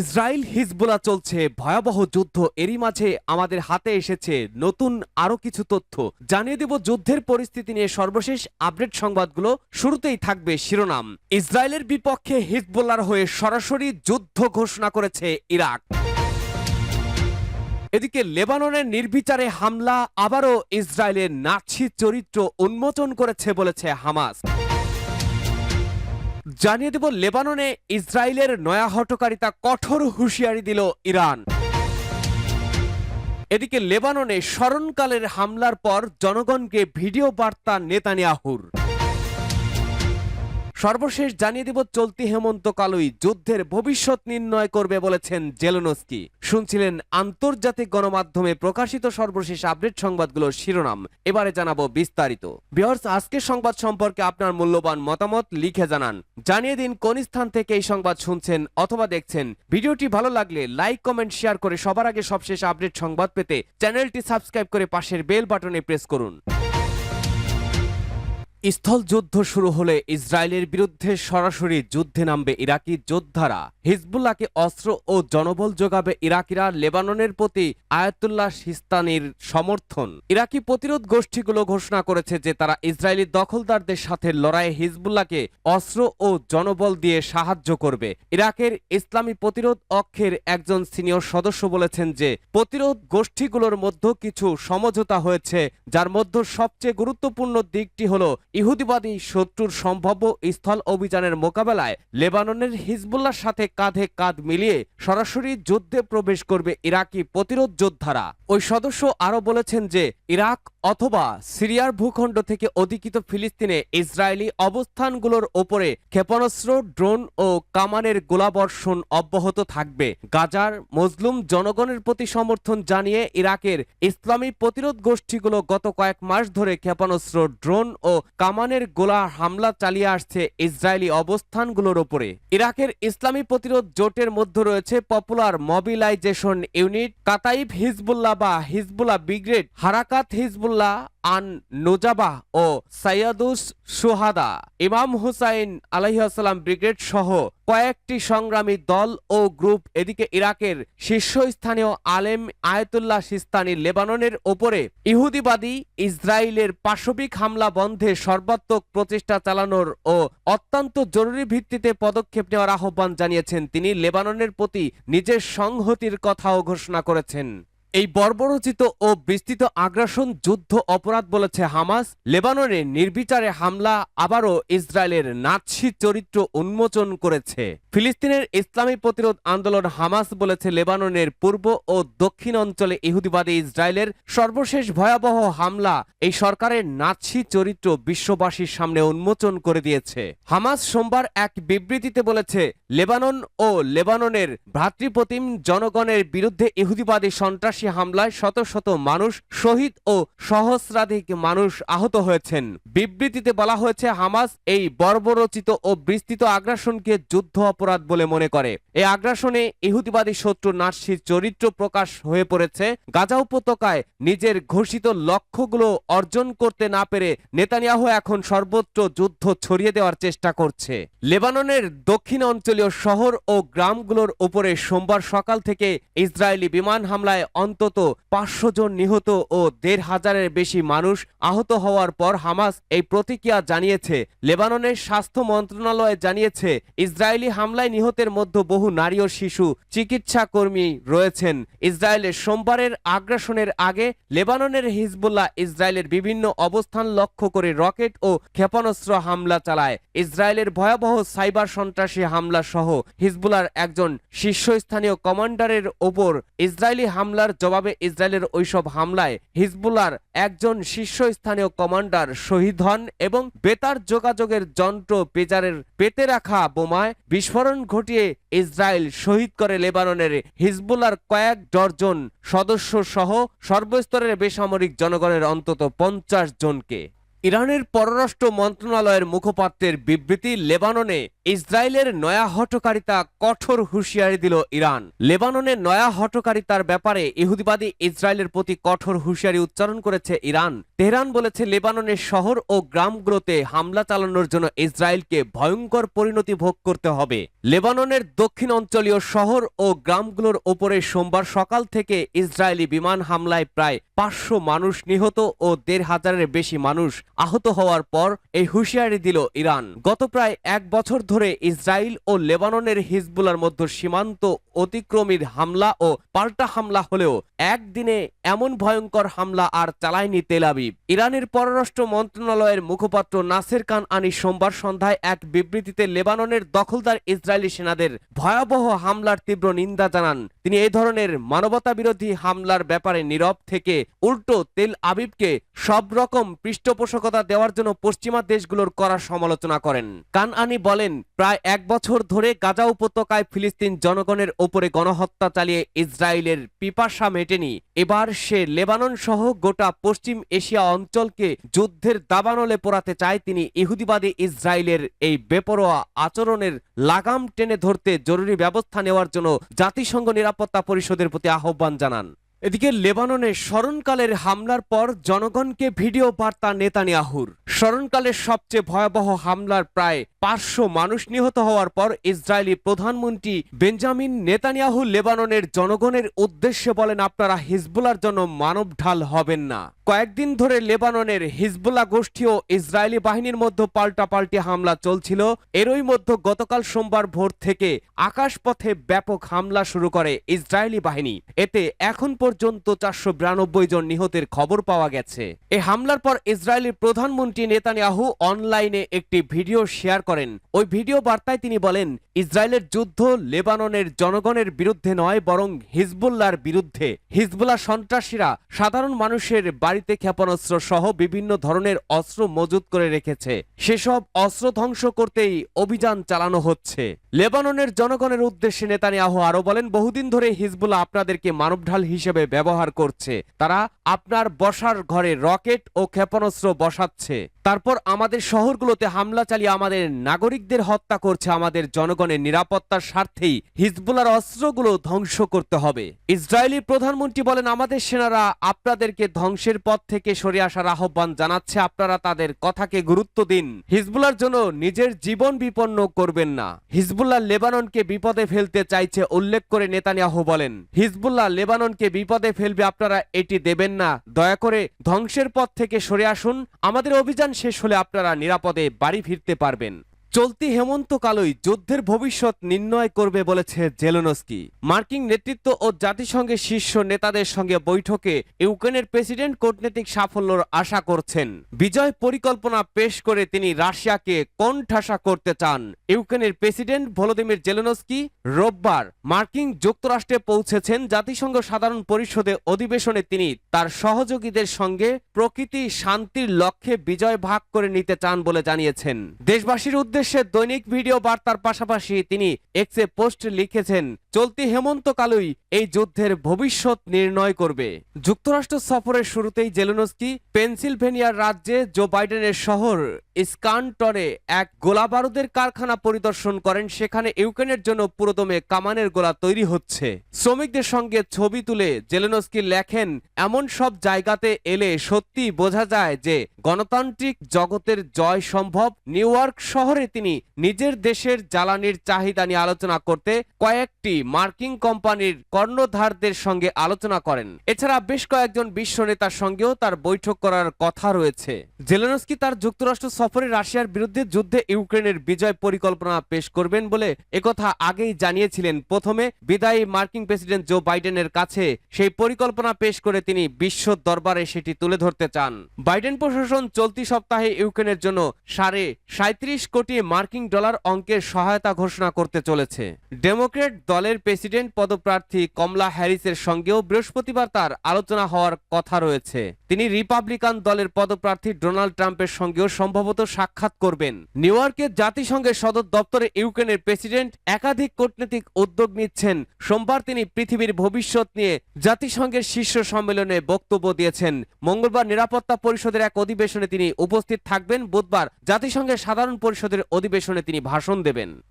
Israel Hezbollah চলছে ভয়াবহ যুদ্ধ। এরই মাঝে আমাদের হাতে এসেছে নতুন আরো কিছু তথ্য। জানিয়ে দেব যুদ্ধের পরিস্থিতি নিয়ে সর্বশেষ আপডেট সংবাদগুলো। শুরুতেই থাকবে শিরোনাম। ইসরায়েলের বিপক্ষে হিজবুল্লাহর হয়ে সরাসরি যুদ্ধ ঘোষণা করেছে ইরাক। এদিকে লেবাননের নির্বিচারে হামলা আবারও ইসরায়েলের নাৎসি চরিত্র উন্মোচন করেছে বলেছে হামাস। জানিয়ে দেব লেবাননে ইসরায়েলের নয়া হটকারিতা, কঠোর হুঁশিয়ারি দিল ইরান। এদিকে লেবাননে স্মরণকালের হামলার পর জনগণকে ভিডিও বার্তা নেতানিয়াহুর। সর্বশেষ জানিয়ে দেব চলতি হেমন্তকালই যুদ্ধের ভবিষ্যৎ নির্ণয় করবে বলেছেন জেলেনস্কি। শুনছিলেন আন্তর্জাতিক গণমাধ্যমে প্রকাশিত সর্বশেষ আপডেট সংবাদগুলোর শিরোনাম। এবারে জানাবো বিস্তারিত। ভিউয়ার্স, আজকের সংবাদ সম্পর্কে আপনার মূল্যবান মতামত লিখে জানান। জানিয়ে দিন কোন স্থান থেকে এই সংবাদ শুনছেন অথবা দেখছেন। ভিডিওটি ভালো লাগলে লাইক, কমেন্ট, শেয়ার করে সবার আগে সবশেষ আপডেট সংবাদ পেতে চ্যানেলটি সাবস্ক্রাইব করে পাশের বেল বাটনে প্রেস করুন। স্থল যুদ্ধ শুরু হলে ইসরায়েলের বিরুদ্ধে সরাসরি যুদ্ধে নামবে ইরাকি যোদ্ধারা। হিজবুল্লাহকে অস্ত্র ও জনবল যোগাবে ইরাকিরা। লেবাননের প্রতি আয়াতুল্লাহ সিস্তানির সমর্থন। ইরাকি প্রতিরোধ গোষ্ঠীগুলো ঘোষণা করেছে যে তারা ইসরায়েলি দখলদারদের সাথে লড়াইয়ে হিজবুল্লাহকে অস্ত্র ও জনবল দিয়ে সাহায্য করবে। ইরাকের ইসলামী প্রতিরোধ অক্ষের একজন সিনিয়র সদস্য বলেছেন যে প্রতিরোধ গোষ্ঠীগুলোর মধ্যে কিছু সমঝোতা হয়েছে, যার মধ্যে সবচেয়ে গুরুত্বপূর্ণ দিকটি হলো ইহুদিবাদী শত্রুর সম্ভাব্য স্থল অভিযানের মোকাবেলায় লেবাননের হিজবুল্লাহর সাথে কাঁধে কাঁধ মিলিয়ে সরাসরি যুদ্ধে প্রবেশ করবে ইরাকি প্রতিরোধ যোদ্ধারা। ওই সদস্য আরো বলেছেন যে ইরাক অথবা সিরিয়ার ভূখণ্ড থেকে অধিকৃত ফিলিস্তিনে ইসরায়েলি অবস্থানগুলোর ওপরে ক্ষেপণাস্ত্র, ড্রোন ও কামানের গোলাবর্ষণ অব্যাহত থাকবে। গাজার মজলুম জনগণের প্রতি সমর্থন জানিয়ে ইরাকের ইসলামী প্রতিরোধ গোষ্ঠীগুলো গত কয়েক মাস ধরে ক্ষেপণাস্ত্র, ড্রোন ও কামানের গোলা হামলা চালিয়ে আসছে ইসরায়েলি অবস্থানগুলোর ওপরে। ইরাকের ইসলামী প্রতিরোধ জোটের মধ্যে রয়েছে পপুলার মোবিলাইজেশন ইউনিট, কাতাইব হিজবুল্লাহ বা হিজবুল্লাহ ব্রিগেড, হারাকাত হিজবুল্লাহ আন নোজাবাহ ও সাইয়াদুস সুহাদা, ইমাম হুসাইন আলাইহিসসালাম ব্রিগেড সহ কয়েকটি সংগ্রামী দল ও গ্রুপ। এদিকে ইরাকের শীর্ষস্থানীয় আলেম আয়াতুল্লাহ সিস্তানি লেবাননের ওপরে ইহুদিবাদী ইসরায়েলের পাশবিক হামলা বন্ধে সর্বাত্মক প্রচেষ্টা চালানোর ও অত্যন্ত জরুরি ভিত্তিতে পদক্ষেপ নেওয়ার আহ্বান জানিয়েছেন। তিনি লেবাননের প্রতি নিজের সংহতির কথাও ঘোষণা করেছেন। এই বর্বরোচিত ও বিস্তৃত আগ্রাসন যুদ্ধ অপরাধ বলেছে হামাস। লেবাননে নির্বিচারে হামলা আবারও ইসরায়েলের নাৎসি চরিত্র উন্মোচন করেছে। ফিলিস্তিনের ইসলামী প্রতিরোধ আন্দোলন হামাস বলেছে লেবাননের পূর্ব ও দক্ষিণ অঞ্চলে ইহুদিবাদী ইসরায়েলের সর্বশেষ ভয়াবহ হামলা এই সরকারের নাৎসি চরিত্র বিশ্ববাসীর সামনে উন্মোচন করে দিয়েছে। হামাস সোমবার এক বিবৃতিতে বলেছে লেবানন ও লেবাননের ভ্রাতৃপ্রতিম জনগণের বিরুদ্ধে ইহুদিবাদী সন্ত্রাসী হামলায় শত শত মানুষ শহীদ ও সহস্রাধিক মানুষ আহত হয়েছেন। বিবৃতিতে বলা হয়েছে হামাস এই বর্বরোচিত ও বিস্তৃত আগ্রাসনকে যুদ্ধ অপরাধ বলে মনে করে। এই আগ্রাসনে ইহুদিবাদী শত্রু নাৎসির চরিত্র প্রকাশ হয়ে পড়েছে। গাজা উপত্যকায় নিজের ঘোষিত লক্ষ্যগুলো অর্জন করতে না পেরে নেতানিয়াহু এখন সর্বত্র যুদ্ধ ছড়িয়ে দেওয়ার চেষ্টা করছে। লেবাননের দক্ষিণ অঞ্চলীয় শহর ও গ্রামগুলোর উপরে সোমবার সকাল থেকে ইসরায়েলি বিমান হামলায় অন্তত 500 জন নিহত ও 1,500-এর বেশি মানুষ আহত হওয়ার পর হামাস এই প্রতিক্রিয়া জানিয়েছে। লেবাননের স্বাস্থ্য মন্ত্রণালয় জানিয়েছে ইসরায়েলি হামলায় নিহতের মধ্যে বহু নারী ও শিশু চিকিৎসা কর্মী রয়েছেন। ইসরায়েলের সোমবারের আগ্রাসনের আগে লেবাননের হিজবুল্লাহ ইসরায়েলের বিভিন্ন অবস্থান লক্ষ্য করে রকেট ও ক্ষেপণাস্ত্র হামলা চালায়। ইসরায়েলের ভয়াবহ সাইবার সন্ত্রাসী হামলা সহ হিজবুল্লাহর একজন শীর্ষস্থানীয় কমান্ডারের ওপর ইসরায়েলি হামলার জবাবে ইসরায়েলের ওইসব হামলায় হিজবুল্লাহর একজন শীর্ষস্থানীয় কমান্ডার শহীদ হন এবং বেতার যোগাযোগের যন্ত্র পেজারের পেতে রাখা বোমায় বিস্ফোরণ ঘটিয়ে ইসরায়েল শহীদ করে লেবাননের হিজবুল্লাহর কয়েক ডজন সদস্য সহ সর্বস্তরের বেসামরিক জনগণের অন্তত 50 জনকে। ইরানের পররাষ্ট্র মন্ত্রণালয়ের মুখপাত্রের বিবৃতি, লেবাননে ইসরায়েলের নয়া হটকারিতা কঠোর হুঁশিয়ারি দিল ইরান। লেবাননের নয়া হটকারিতার ব্যাপারে ইহুদিবাদী ইসরায়েলের প্রতি কঠোর হুঁশিয়ারি উচ্চারণ করেছে ইরান। তেহরান বলেছে লেবাননের শহর ও গ্রামগুলোতে হামলা চালানোর জন্য ইসরায়েলকে ভয়ঙ্কর পরিণতি ভোগ করতে হবে। লেবাননের দক্ষিণ অঞ্চলীয় শহর ও গ্রামগুলোর ওপরে সোমবার সকাল থেকে ইসরায়েলি বিমান হামলায় প্রায় 500 মানুষ নিহত ও 1,500-এর বেশি মানুষ আহত হওয়ার পর এই হুঁশিয়ারি দিল ইরান। গত প্রায় 1 বছর ধরে ইসরায়েল ও লেবাননের হিজবুলার মধ্যে সীমান্ত অতিক্রমীর হামলা ও পাল্টা হামলা হলেও একদিনে এমন ভয়ঙ্কর হামলা আর চালায়নি তেল আবিব। ইরানের পররাষ্ট্র মন্ত্রণালয়ের মুখপাত্র নাসের কানআনি সোমবার সন্ধ্যায় এক বিবৃতিতে লেবাননের দখলদার ইসরায়েলি সেনাদের ভয়াবহ হামলার তীব্র নিন্দা জানান। তিনি এই ধরনের মানবতাবিরোধী হামলার ব্যাপারে নীরব থেকে উল্টো তেল আবিবকে সব রকম পৃষ্ঠপোষকতা দেওয়ার জন্য পশ্চিমা দেশগুলোর করা সমালোচনা করেন। কানআনি বলেন, প্রায় 1 বছর ধরে গাজা উপত্যকায় ফিলিস্তিন জনগণের ওপরে গণহত্যা চালিয়ে ইসরায়েলের পিপাসা মেটেনি। এবার সে লেবানন সহ গোটা পশ্চিম এশিয়া অঞ্চলকে যুদ্ধের দাবানলে পোড়াতে চায়। তিনি ইহুদিবাদী ইসরায়েলের এই বেপরোয়া আচরণের লাগাম টেনে ধরতে জরুরি ব্যবস্থা নেওয়ার জন্য জাতিসংঘ নিরাপত্তা পরিষদের প্রতি আহ্বান জানান। এদিকে লেবাননে স্মরণকালের হামলার পর জনগণকে ভিডিও বার্তা নেতানিয়াহুর। স্মরণকালের সবচেয়ে ভয়াবহ হামলার প্রায় 500 মানুষ নিহত হওয়ার পর ইসরায়েলি প্রধানমন্ত্রী বেঞ্জামিন নেতানিয়াহু লেবাননের জনগণের উদ্দেশ্যে বলেন, আপনারা হিজবুলার জন্য মানব ঢাল হবেন না। কয়েকদিন ধরে লেবাননের হিজবুল্লাহ গোষ্ঠী ও ইসরায়েলি বাহিনীর মধ্যে পাল্টাপাল্টি হামলা চলছিল। এরই মধ্যে গতকাল সোমবার ভোর থেকে আকাশপথে ব্যাপক হামলা শুরু করে ইসরায়েলি বাহিনী। এতে এখন পর্যন্ত 492 জন নিহতের খবর পাওয়া গেছে। এই হামলার পর ইসরায়েলি প্রধানমন্ত্রী নেতানিয়াহু অনলাইনে একটি ভিডিও শেয়ার করেন। ওই ভিডিও বার্তায় তিনি বলেন, ইসরায়েলের যুদ্ধ লেবাননের জনগণের বিরুদ্ধে নয়, বরং হিজবুল্লাহর বিরুদ্ধে। হিজবুল্লাহ সন্ত্রাসীরা সাধারণ মানুষের বাড়িতে ক্ষেপণাস্ত্র সহ বিভিন্ন ধরনের অস্ত্র মজুত করে রেখেছে। সেসব অস্ত্র ধ্বংস করতেই অভিযান চালানো হচ্ছে। লেবাননের জনগণের উদ্দেশ্যে নেতানিয়াহু আরো বলেন, বহুদিন ধরে হিজবুল্লাহ আপনাদেরকে মানবঢাল হিসেবে ব্যবহার করছে। তারা আপনার বসার ঘরে রকেট ও ক্ষেপণাস্ত্র বসাচ্ছে, তারপর আমাদের শহরগুলোতে হামলা চালিয়ে আমাদের নাগরিকদের হত্যা করছে। আমাদের জনগণের নিরাপত্তার স্বার্থেই হিজবুল্লাহর অস্ত্রগুলো ধ্বংস করতে হবে। ইসরায়েলি প্রধানমন্ত্রী বলেন, আমাদের সেনারা আপনাদেরকে ধ্বংসের পথ থেকে সরে আসার আহ্বান জানাচ্ছে। আপনারা তাদের কথাকে গুরুত্ব দিন। হিজবুল্লাহর জন্য নিজের জীবন বিপন্ন করবেন না। হিজবুল্লাহ লেবাননকে বিপদে ফেলতে চাইছে উল্লেখ করে নেতানিয়াহু বলেন, হিজবুল্লাহ লেবাননকে বিপদে ফেলবে, আপনারা এটি দেবেন না। দয়া করে ধ্বংসের পথ থেকে সরে আসুন। আমাদের অভিযান শেষ হলে আপনারা নিরাপদে বাড়ি ফিরতে পারবেন। চলতি হেমন্তকালই যুদ্ধের ভবিষ্যৎ নির্ণয় করবে বলেছে জেলেনস্কি। মার্কিন নেতৃত্ব ও জাতিসংঘের শীর্ষ নেতাদের সঙ্গে বৈঠকে ইউক্রেনের প্রেসিডেন্ট কূটনৈতিক সাফল্যর আশা করছেন। বিজয় পরিকল্পনা পেশ করে তিনি রাশিয়াকে কোণঠাসা করতে চান। ইউক্রেনের প্রেসিডেন্ট ভলোদিমির জেলেনস্কি রোববার মার্কিন যুক্তরাষ্ট্রে পৌঁছেছেন। জাতিসংঘ সাধারণ পরিষদে অধিবেশনে তিনি তার সহযোগীদের সঙ্গে প্রকৃতি শান্তির লক্ষ্যে বিজয় ভাগ করে নিতে চান বলে জানিয়েছেন। দেশবাসীর উদ্দেশ্যে দৈনিক ভিডিও বার্তার পাশাপাশি তিনি এক্সে পোস্ট লিখেছেন, চলতি হেমন্তকালই এই যুদ্ধের ভবিষ্যৎ নির্ণয় করবে। যুক্তরাষ্ট্র সফরের শুরুতেই জেলেনস্কি পেনসিলভেনিয়ার রাজ্যে জো বাইডেনের শহর স্কানটনে এক গোলাবারুদের কারখানা পরিদর্শন করেন। সেখানে ইউক্রেনের জন্য পুরোদমে কামানের গোলা তৈরি হচ্ছে। শ্রমিকদের সঙ্গে ছবি তুলে জেলেনস্কি লেখেন, এমন সব জায়গাতে এলে সত্যি বোঝা যায় যে গণতান্ত্রিক জগতের জয় সম্ভব। নিউ ইয়র্ক শহরে তিনি নিজের দেশের জ্বালানির চাহিদা নিয়ে আলোচনা করতে কয়েকটি মার্কিন কোম্পানির কর্ণধারদের সঙ্গে আলোচনা করেন। এছাড়া বেশ কয়েকজন বিশ্ব নেতার সঙ্গেও তার বৈঠক করার কথা রয়েছে। জেলেনস্কি তার যুক্তরাষ্ট্র সফরে রাশিয়ার বিরুদ্ধে যুদ্ধে ইউক্রেনের বিজয় পরিকল্পনা পেশ করবেন বলে একথা আগেই জানিয়েছিলেন। প্রথমে বিদায়ী মার্কিন প্রেসিডেন্ট জো বাইডেনের কাছে সেই পরিকল্পনা পেশ করে তিনি বিশ্ব দরবারে সেটি তুলে ধরতে চান। বাইডেন প্রশাসন চলতি সপ্তাহে ইউক্রেনের জন্য $37 কোটি মার্কিন ডলার অঙ্কের সহায়তা ঘোষণা করতে চলেছে। ডেমোক্রেট দলের প্রেসিডেন্ট পদপ্রার্থী কমলা হ্যারিসের সঙ্গেও বৃহস্পতিবার তার আলোচনা হওয়ার কথা রয়েছে। তিনি রিপাবলিকান দলের পদপ্রার্থী ডোনাল্ড ট্রাম্পের সঙ্গেও সম্ভবত সাক্ষাৎ করবেন। নিউ ইয়র্কের জাতিসংঘের সদর দপ্তরে ইউক্রেনের প্রেসিডেন্ট একাধিক কূটনৈতিক উদ্যোগ নিচ্ছেন। সোমবার তিনি পৃথিবীর ভবিষ্যৎ নিয়ে জাতিসংঘের শীর্ষ সম্মেলনে বক্তব্য দিয়েছেন। মঙ্গলবার নিরাপত্তা পরিষদের এক অধিবেশনে তিনি উপস্থিত থাকবেন। বুধবার জাতিসংঘের সাধারণ পরিষদের অধিবেশনে তিনি ভাষণ দেবেন।